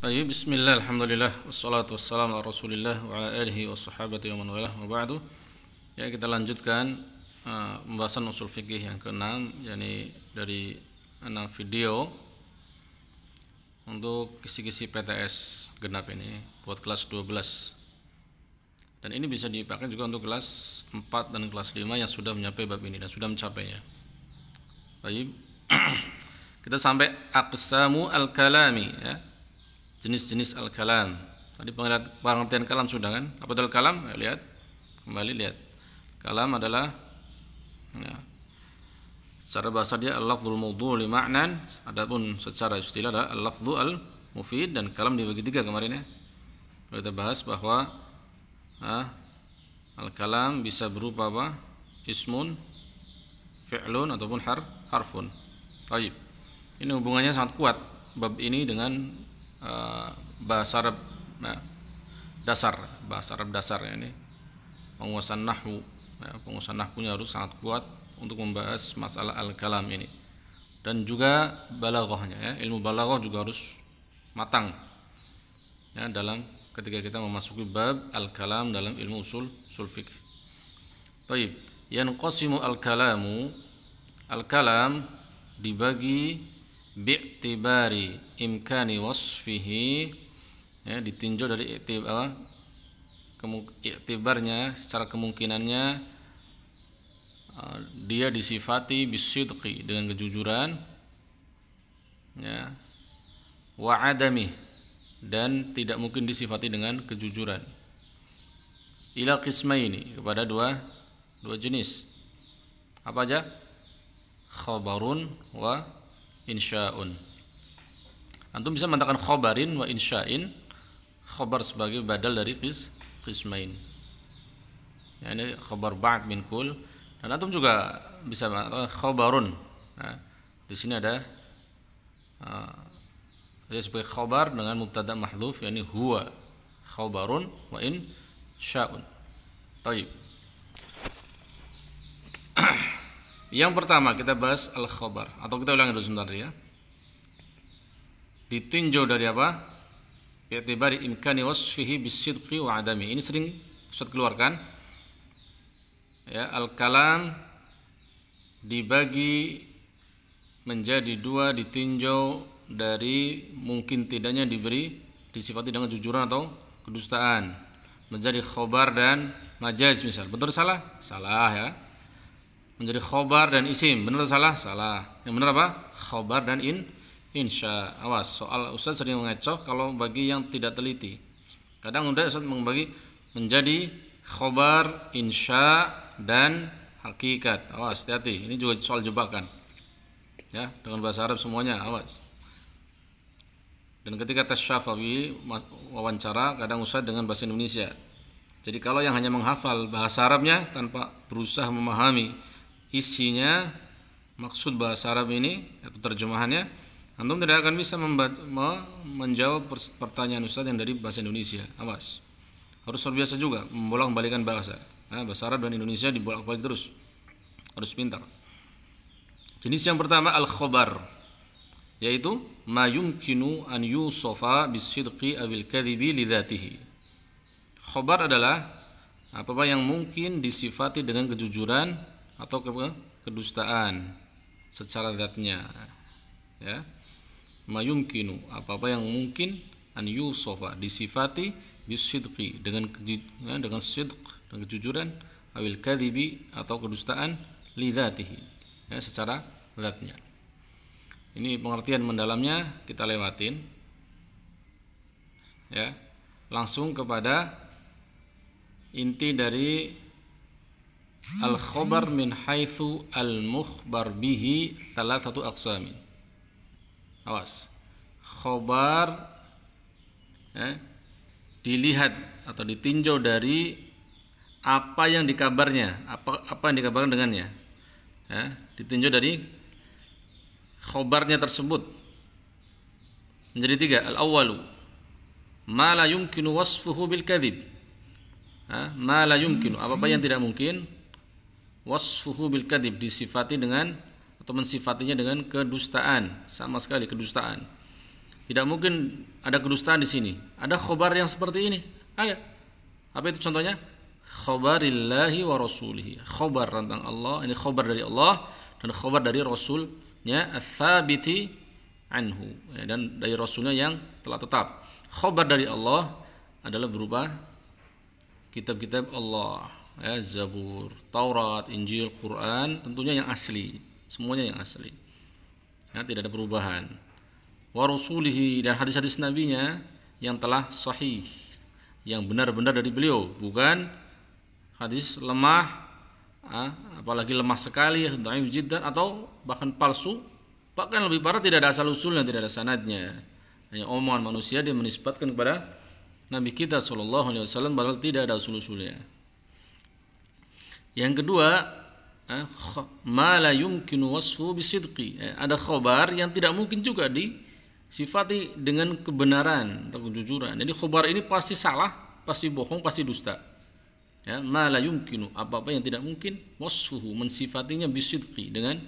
Baik, bismillah, alhamdulillah, wassalatu wassalamu ala rasulillah wa ala alihi wa sahabati wa man walah wa ba'du. Ya, kita lanjutkan pembahasan usul fikih yang ke-6, yakni dari 6 video untuk kisi-kisi PTS genap ini buat kelas 12. Dan ini bisa dipakai juga untuk kelas 4 dan kelas 5 yang sudah mencapai bab ini dan sudah mencapainya. Baik. Kita sampai aqsamu al-kalami, ya. Jenis-jenis al-kalam. Tadi pengertian kalam sudah kan? Apa itu al-kalam? Ya, lihat. Kembali lihat. Kalam adalah, ya, secara bahasa dia al-lafdzul mawdu' li ma'nan, adapun secara istilah adalah al-lafdzu al-mufid, dan kalam dibagi 3 kemarin ya. Kita bahas bahwa al-kalam bisa berupa apa? Ismun, fi'lun ataupun harfun. Baik. Ini hubungannya sangat kuat bab ini dengan bahasa Arab dasar ya, ini penguasaan nahwu ya, penguasaan nahwunya harus sangat kuat untuk membahas masalah al-kalam ini, dan juga balaghahnya ya, ilmu balaghah juga harus matang ya dalam ketika kita memasuki bab al-kalam dalam ilmu usul fiqh. Baik, yanqasimu al-kalamu, al-kalam dibagi bi'tibari imkani wasfihi, ya, ditinjau dari iktibarnya, secara kemungkinannya dia disifati bisidqi, dengan kejujuran, ya, wa adami, dan tidak mungkin disifati dengan kejujuran, ila qismaini, kepada dua jenis. Apa aja? Khabarun wa insya'un. Antum bisa mengatakan khabarin wa insya'in, khabar sebagai badal dari qismain, ya, ini khabar ba'd min kul, dan antum juga bisa mengatakan khabarun. Nah, di sini ada sebagai khabar dengan mubtada mahdhuf, yakni huwa khabarun wa insya'un. Baik. Yang pertama kita bahas al-khabar, atau kita ulangi dulu sebentar ya. Ditinjau dari apa? Bi'tibari imkani wasfihi bisidqi wa adami. Ini sering Ustaz keluarkan. Ya, al-kalam dibagi menjadi 2, ditinjau dari mungkin tidaknya disifati dengan kejujuran atau kedustaan, menjadi khabar dan majaz misal. Betul salah? Salah ya. Menjadi khobar dan isim, benar atau salah? Salah. Yang benar apa? Khobar dan insya. Awas, soal Ustaz sering mengecoh kalau bagi yang tidak teliti. Kadang Ustaz membagi menjadi khobar, insya, dan hakikat. Awas, hati-hati. Ini juga soal jebakan. Ya, dengan bahasa Arab semuanya, awas. Dan ketika tes syafawi wawancara, kadang Ustaz dengan bahasa Indonesia. Jadi kalau yang hanya menghafal bahasa Arabnya tanpa berusaha memahami isinya, maksud bahasa Arab ini atau terjemahannya, antum tidak akan bisa menjawab pertanyaan Ustaz yang dari bahasa Indonesia. Awas, harus terbiasa juga membolak-balikan bahasa. Bahasa Arab dan Indonesia dibolak-balik terus, harus pintar. Jenis yang pertama al-khabar, yaitu ma yumkinu an yusofa bisidqi awil kadhibi lidzatihi. Khabar adalah apa yang mungkin disifati dengan kejujuran atau kedustaan secara zatnya, ya. Mayumkinu, apa yang mungkin an yusofa, disifati bisidqi, dengan sidq, dengan kejujuran, awil kadhibi, atau kedustaan, lidzatihi, ya, secara zatnya. Ini pengertian mendalamnya kita lewatin, ya. Langsung kepada inti dari al-khabar min haitsu al-mukhbar bihi thalathatu aqsamin. Awas. Khabar, ya, dilihat atau ditinjau dari apa yang dikabarnya, apa yang dikabarkan dengannya. Ya, ditinjau dari khabarnya tersebut. Menjadi 3. Al-awwalu ma la yumkinu wasfuhu bil kadhib. Ma la yumkinu, apa yang tidak mungkin wasfuhu bil kadhib, disifati dengan atau mensifatinya dengan kedustaan, sama sekali kedustaan. Tidak mungkin ada kedustaan di sini. Ada khobar yang seperti ini. Ada. Apa itu contohnya? Khobarillahi wa rasulihi. Khobar tentang Allah. Ini khobar dari Allah dan khobar dari Rasulnya ats-tsabiti anhu. Dan dari Rasulnya yang telah tetap. Khobar dari Allah adalah berupa kitab-kitab Allah. Zabur, Taurat, Injil, Quran. Tentunya yang asli. Semuanya yang asli. Tidak ada perubahan. Wa rasulihi, dan hadis-hadis nabinya yang telah sahih, yang benar-benar dari beliau, bukan hadis lemah, apalagi lemah sekali, dhaif jiddan, atau bahkan palsu, bahkan lebih parah tidak ada asal usulnya, tidak ada sanadnya, hanya omongan manusia dia menisbatkan kepada Nabi kita sallallahu alaihi wasallam padahal tidak ada usul usulnya. Yang kedua, ma la yumkinu wasfu bisidqi, ada khabar yang tidak mungkin juga disifati dengan kebenaran atau kejujuran. Jadi khabar ini pasti salah, pasti bohong, pasti dusta. Ma la yumkinu, apa-apa yang tidak mungkin wasfuhu, mensifatinya bisidqi, dengan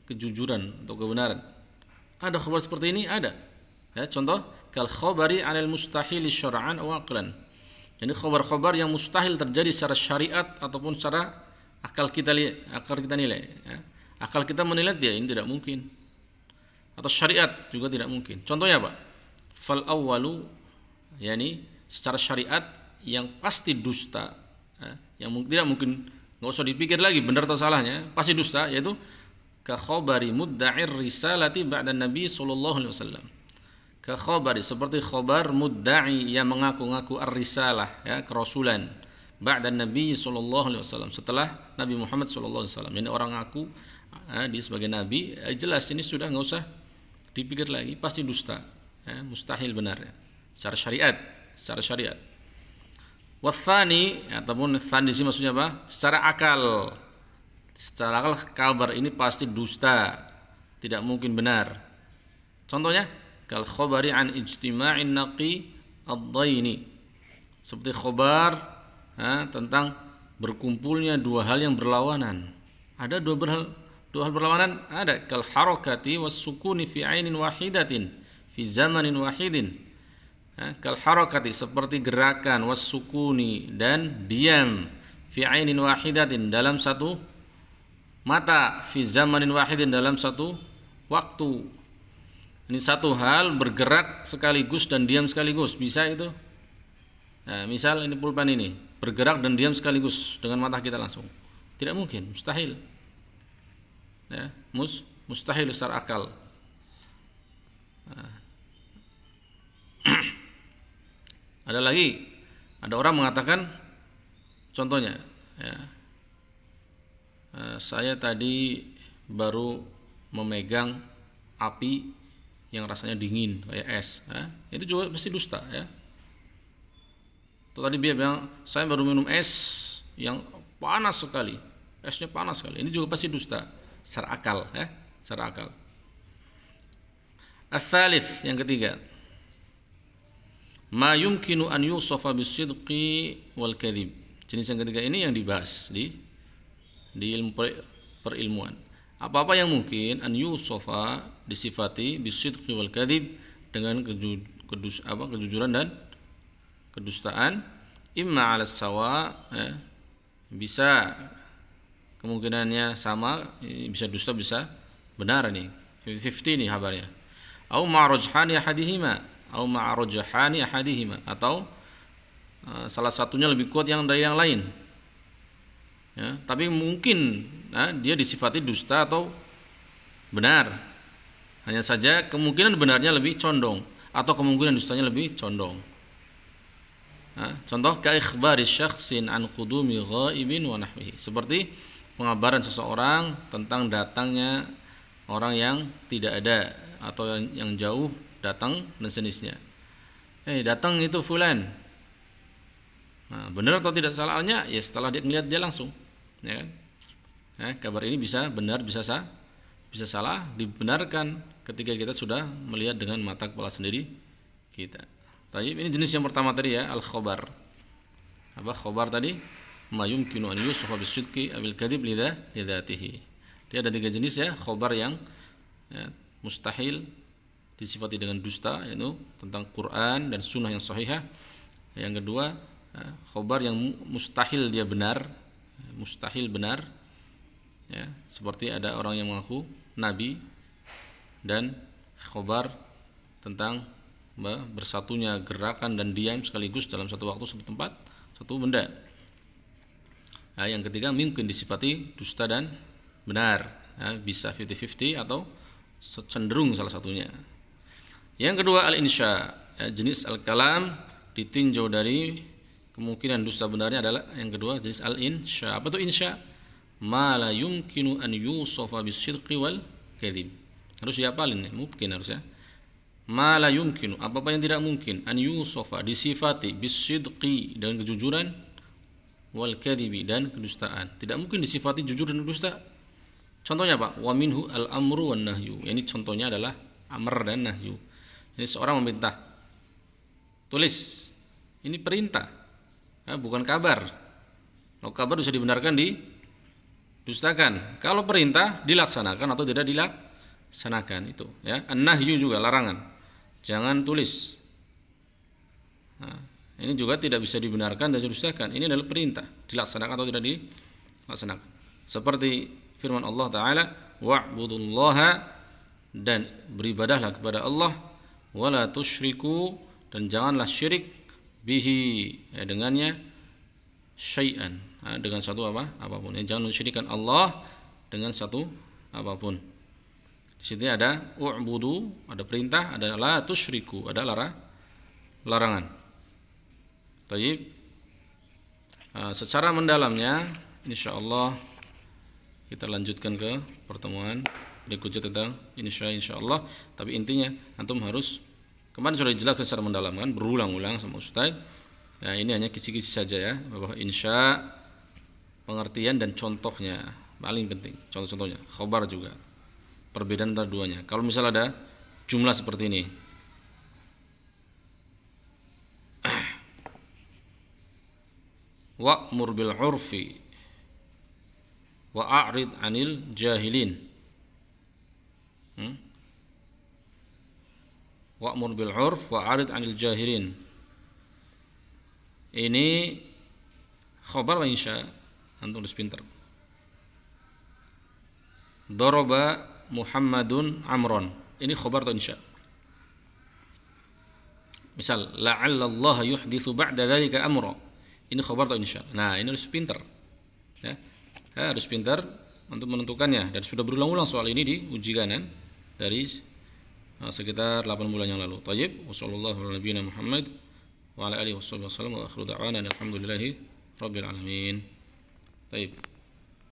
kejujuran atau kebenaran. Ada khabar seperti ini? Ada. Contoh, kal khabari 'alal mustahil syar'an aw aqlan. Jadi khabar-khabar yang mustahil terjadi secara syariat ataupun secara akal kita nilai. Akal kita menilai dia ini tidak mungkin. Atau syariat juga tidak mungkin. Contohnya apa? Fal awwalu, yakni secara syariat yang pasti dusta, yang tidak mungkin, enggak usah dipikir lagi benar atau salahnya, pasti dusta, yaitu ka khabari mudda'ir risalati ba'da Nabi sallallahu alaihi wasallam. Ka khabari, seperti khabar mudda'i yang mengaku-ngaku ar-risalah, kerasulan, ba'da Nabi sallallahu alaihi wasallam, setelah Nabi Muhammad sallallahu alaihi wasallam. Ini orang ngaku dia sebagai nabi, jelas ini sudah enggak usah dipikir lagi, pasti dusta, mustahil benar, secara syariat. Wathani, ataupun tsani di sini maksudnya apa? Secara akal kabar ini pasti dusta, tidak mungkin benar. Contohnya, kal khabari an ijtima'in naqi ad-daini, seperti khabar tentang berkumpulnya dua hal yang berlawanan. Ada dua hal berlawanan, ada kal harakati was sukuni fi ainin wahidatin fi zamanin wahidin. Kal harakati, seperti gerakan, was sukuni, dan diam, fi ainin wahidatin, dalam satu mata, fi zamanin wahidin, dalam satu waktu. Ini satu hal bergerak sekaligus dan diam sekaligus, bisa itu? Misal ini pulpen ini bergerak dan diam sekaligus dengan mata kita langsung. Tidak mungkin, mustahil. Mustahil secara akal. Ada lagi, ada orang mengatakan, contohnya, saya tadi baru memegang api yang rasanya dingin kayak es. Itu juga pasti dusta, Tadi dia bilang, saya baru minum es yang panas sekali, esnya panas sekali. Ini juga pasti dusta secara akal, secara akal. Ats-tsalits, yang ketiga, ma yumkinu an yusafa bisidqi wal kadhib. Jenis yang ketiga ini yang dibahas di ilmu perilmuan. Apa-apa yang mungkin an yusafa, disifati, bisidqi wal kadhib, dengan kejujuran dan kedustaan, imma 'ala sawa, bisa kemungkinannya sama, bisa dusta bisa benar, nih 50 nih kabarnya. Au ma'rujhani ahadihima, atau salah satunya lebih kuat dari yang lain. Tapi mungkin dia disifati dusta atau benar. Hanya saja kemungkinan benarnya lebih condong atau kemungkinan dustanya lebih condong. Contoh, ka ikhbari syakhsin an qudumi ghaibin wa nahwihi, seperti pengabaran seseorang tentang datangnya orang yang tidak ada atau yang jauh datang dan sejenisnya. Datang itu fulan. Benar atau tidak salahnya? Ya setelah dia melihat dia langsung, ya kan? Kabar ini bisa benar, bisa salah, dibenarkan ketika kita sudah melihat dengan mata kepala sendiri kita. Ini jenis yang pertama tadi, al-khabar. Apa khabar tadi? Ma yumkinu an yusafa bisidqi abil kadhib lidzatihi. Dia ada 3 jenis, khabar yang mustahil disifati dengan dusta, yaitu tentang Quran dan sunnah yang sahihah. Yang kedua, khobar yang mustahil dia benar, mustahil benar, ya, seperti ada orang yang mengaku nabi, dan khobar tentang bersatunya gerakan dan diam sekaligus dalam satu waktu, satu tempat, satu benda. Nah, yang ketiga mungkin disifati dusta dan benar, ya, bisa 50-50 atau cenderung salah satunya. Yang kedua al-insya, ya, jenis al-kalam ditinjau dari kemungkinan dusta benarnya adalah yang kedua jenis al-insya. Apa itu insya? Ma la yumkinu an yusofa bisidqi wal kadhib. Harus dihafalin ya, mungkin harusnya. Ma la yumkinu, apa yang tidak mungkin, an yusofa disifati bisidqi dengan kejujuran, wal kadhibi dan kedustaan. Tidak mungkin disifati jujur dan dusta. Contohnya Pak, wa minhu al-amru wan nahyu. Ini contohnya adalah amr dan nahyu. Ini seorang memerintah, tulis, ini perintah, ya, bukan kabar. Kalau kabar bisa dibenarkan, didustakan. Kalau perintah dilaksanakan atau tidak dilaksanakan, itu ya. An-nahyu juga larangan, jangan tulis. Nah, ini juga tidak bisa dibenarkan dan didustakan. Ini adalah perintah, dilaksanakan atau tidak dilaksanakan. Seperti firman Allah Ta'ala, wa'budullaha, dan beribadahlah kepada Allah, wala tusyriku, dan janganlah syirik, bihi, ya, dengannya, syai'an, dengan satu apapun. Ya, jangan mensyirikkan Allah dengan satu apapun. Di sini ada u'budu, ada perintah, ada la tusyriku, ada larangan. Baik. Secara mendalamnya insyaallah kita lanjutkan ke pertemuan berikutnya tentang insyaallah. Tapi intinya antum harus, kemarin sudah dijelaskan secara mendalam kan, berulang-ulang sama Ustaz. Nah, ini hanya kisi-kisi saja ya, bahwa insya, pengertian dan contohnya paling penting. Contoh-contohnya, khobar juga. Perbedaan antara duanya. Kalau misal ada jumlah seperti ini, wa'mur bil 'urfi wa'rid 'anil jahilin. Wa'mur bil 'urf wa'rid 'anil jahilin. Ini khobar wa insya, antum harus pintar. Daraba Muhammadun Amron, ini khobar atau insya? Misal la'alla Allah yuhditsu ba'da dzalika amra, ini khobar atau insya? Nah, ini harus pintar ya. Harus pintar untuk menentukannya, dan sudah berulang-ulang soal ini diuji kanan dari sekitar 8 bulan yang lalu. Thayyib, wassallallahu ala nabiyina Muhammad wa ala alihi wasallam wa akhiru da'wana alhamdulillahi rabbil alamin. Baik.